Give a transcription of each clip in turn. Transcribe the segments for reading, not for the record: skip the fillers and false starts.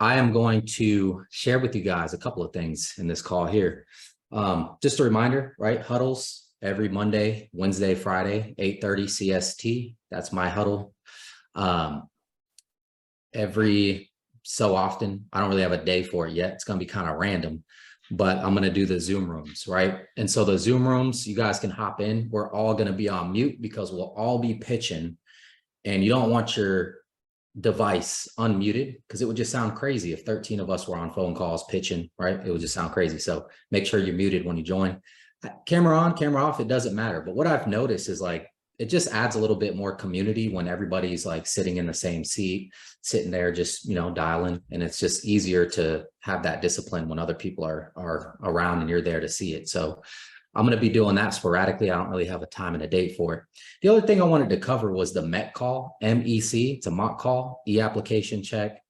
I am going to share with you guys a couple of things in this call here. Just a reminder, right? Huddles every Monday, Wednesday, Friday, 8:30 CST. That's my huddle. Every so often, I don't really have a day for it yet. It's going to be kind of random, but I'm going to do the Zoom rooms, right? And so the Zoom rooms, you guys can hop in. We're all going to be on mute because we'll all be pitching, and you don't want your device unmuted because it would just sound crazy if 13 of us were on phone calls pitching, right? It would just sound crazy. So make sure you're muted when you join. Camera on, camera off, it doesn't matter. But what I've noticed is like, it just adds a little bit more community when everybody's like sitting in the same seat, sitting there, just, dialing. And it's just easier to have that discipline when other people are around and you're there to see it. So I'm going to be doing that sporadically. I don't really have a time and a date for it. The other thing I wanted to cover was the MEC call, MEC. It's a mock call, e-application check,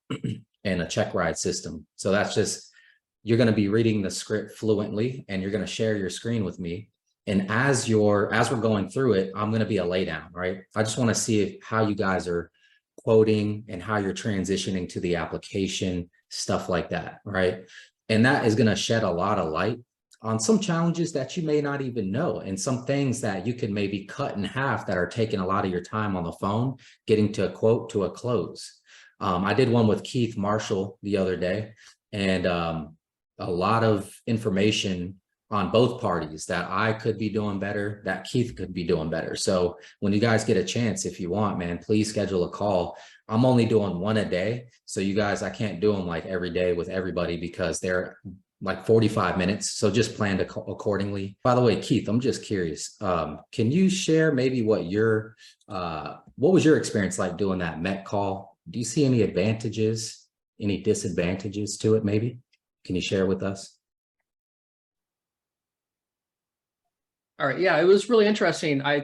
and a check ride system. So that's just, you're going to be reading the script fluently, and you're going to share your screen with me. And as we're going through it, I'm going to be a laydown, right? I just want to see how you guys are quoting and how you're transitioning to the application, stuff like that, right? And that is going to shed a lot of light on some challenges that you may not even know, and some things that you can maybe cut in half that are taking a lot of your time on the phone, getting to a quote to a close. I did one with Keith Marshall the other day, and a lot of information on both parties that I could be doing better, that Keith could be doing better. So when you guys get a chance, if you want, man, please schedule a call. I'm only doing one a day. So you guys, I can't do them like every day with everybody because they're like 45 minutes. So just plan accordingly. By the way, Keith, I'm just curious. Can you share maybe what was your experience like doing that MEC call? Do you see any advantages, any disadvantages to it maybe? Can you share with us? All right. Yeah, it was really interesting. I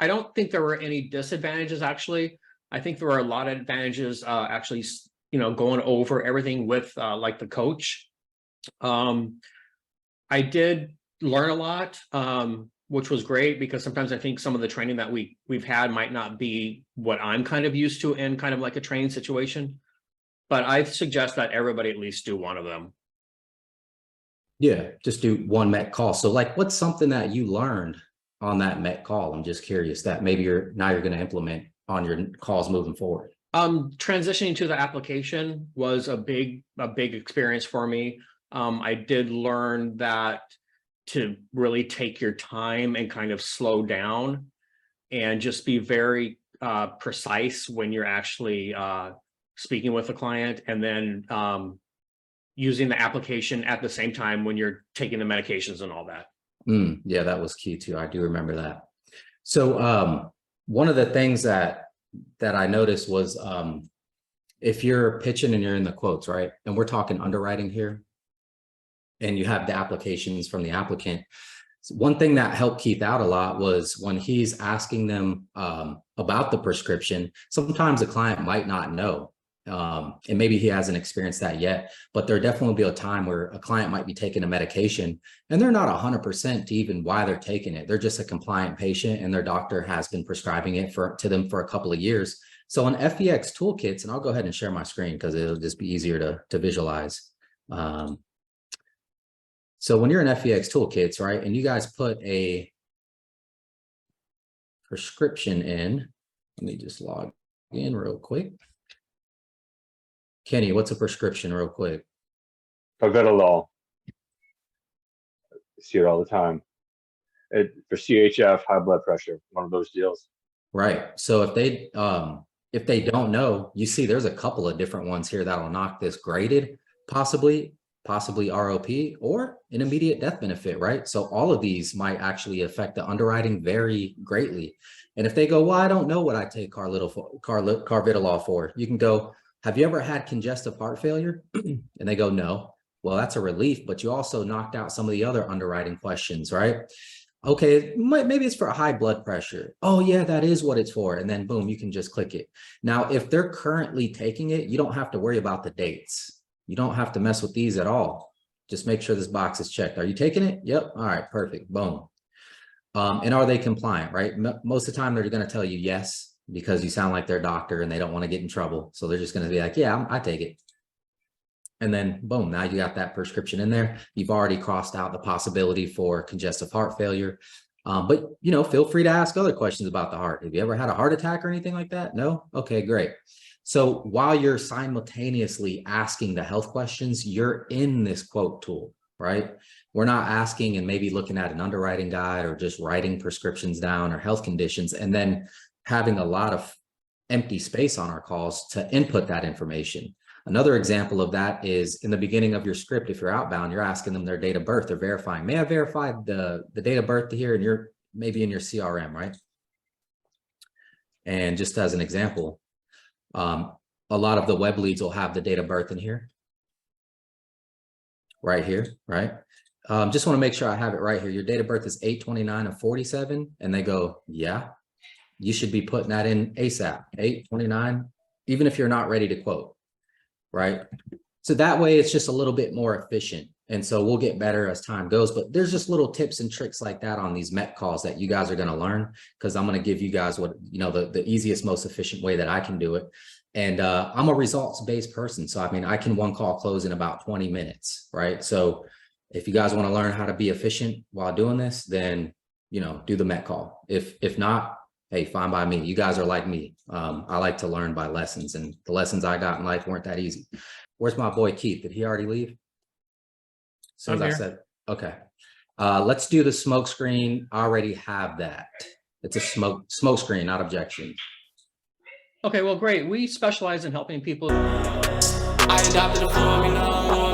don't think there were any disadvantages, actually. I think there were a lot of advantages, actually, going over everything with like the coach. I did learn a lot, which was great, because sometimes I think some of the training that we've had might not be what I'm kind of used to in kind of like a training situation. But I suggest that everybody at least do one of them. Yeah, just do one MEC call. So like, what's something that you learned on that MEC call? I'm just curious that maybe you're going to implement on your calls moving forward. Transitioning to the application was a big experience for me. I did learn that to really take your time and kind of slow down and just be very precise when you're actually speaking with the client, and then using the application at the same time when you're taking the medications and all that. Yeah, that was key too. I do remember that. So one of the things that I noticed was if you're pitching and you're in the quotes, right? And we're talking underwriting here, and you have the applications from the applicant. One thing that helped Keith out a lot was when he's asking them about the prescription, sometimes the client might not know. And maybe he hasn't experienced that yet, but there definitely will be a time where a client might be taking a medication and they're not 100% to even why they're taking it. They're just a compliant patient and their doctor has been prescribing it to them for a couple of years. So on FEX toolkits, and I'll go ahead and share my screen because it'll just be easier to visualize. So when you're in FEX toolkits, right, and you guys put a prescription in, let me just log in real quick. Kenny, what's a prescription real quick? Huddle. See it all the time. For CHF, high blood pressure, one of those deals. Right. So if they don't know, you see there's a couple of different ones here that'll knock this graded, possibly ROP or an immediate death benefit, right? So all of these might actually affect the underwriting very greatly. And if they go, well, I don't know what I take carvedilol for, you can go, have you ever had congestive heart failure? And they go, no. Well, that's a relief, but you also knocked out some of the other underwriting questions, right? Okay, maybe it's for high blood pressure. Oh yeah, that is what it's for. And then boom, you can just click it. Now, if they're currently taking it, you don't have to worry about the dates. You don't have to mess with these at all. Just make sure this box is checked. Are you taking it? Yep. All right, perfect. Boom. And are they compliant, right? Most of the time they're going to tell you yes, because you sound like their doctor and they don't want to get in trouble. So they're just going to be like, yeah, I take it. And then boom, now you got that prescription in there. You've already crossed out the possibility for congestive heart failure. But, you know, feel free to ask other questions about the heart. Have you ever had a heart attack or anything like that? No? Okay, great. So while you're simultaneously asking the health questions, you're in this quote tool, right? We're not asking and maybe looking at an underwriting guide or just writing prescriptions down or health conditions and then having a lot of empty space on our calls to input that information. Another example of that is in the beginning of your script. If you're outbound, you're asking them their date of birth. They're verifying. May I verify the date of birth here? And you're maybe in your CRM, right? And just as an example, a lot of the web leads will have the date of birth in here, right here, right? Just want to make sure I have it right here. Your date of birth is 8/29 of 47, and they go, yeah, you should be putting that in ASAP, 8/29, even if you're not ready to quote. Right. So that way it's just a little bit more efficient. And so we'll get better as time goes, but there's just little tips and tricks like that on these MET calls that you guys are going to learn, because I'm going to give you guys what, you know, the easiest, most efficient way that I can do it. And I'm a results-based person. So, I mean, I can one call close in about 20 minutes. Right. So if you guys want to learn how to be efficient while doing this, then, you know, do the MET call. If not, hey, fine by me. You guys are like me. I like to learn by lessons, and the lessons I got in life weren't that easy. Where's my boy Keith? Did he already leave? As soon as I said, okay. Let's do the smoke screen. I already have that. It's a smoke screen, not objection. Okay, well, great. We specialize in helping people. I adopted a formula.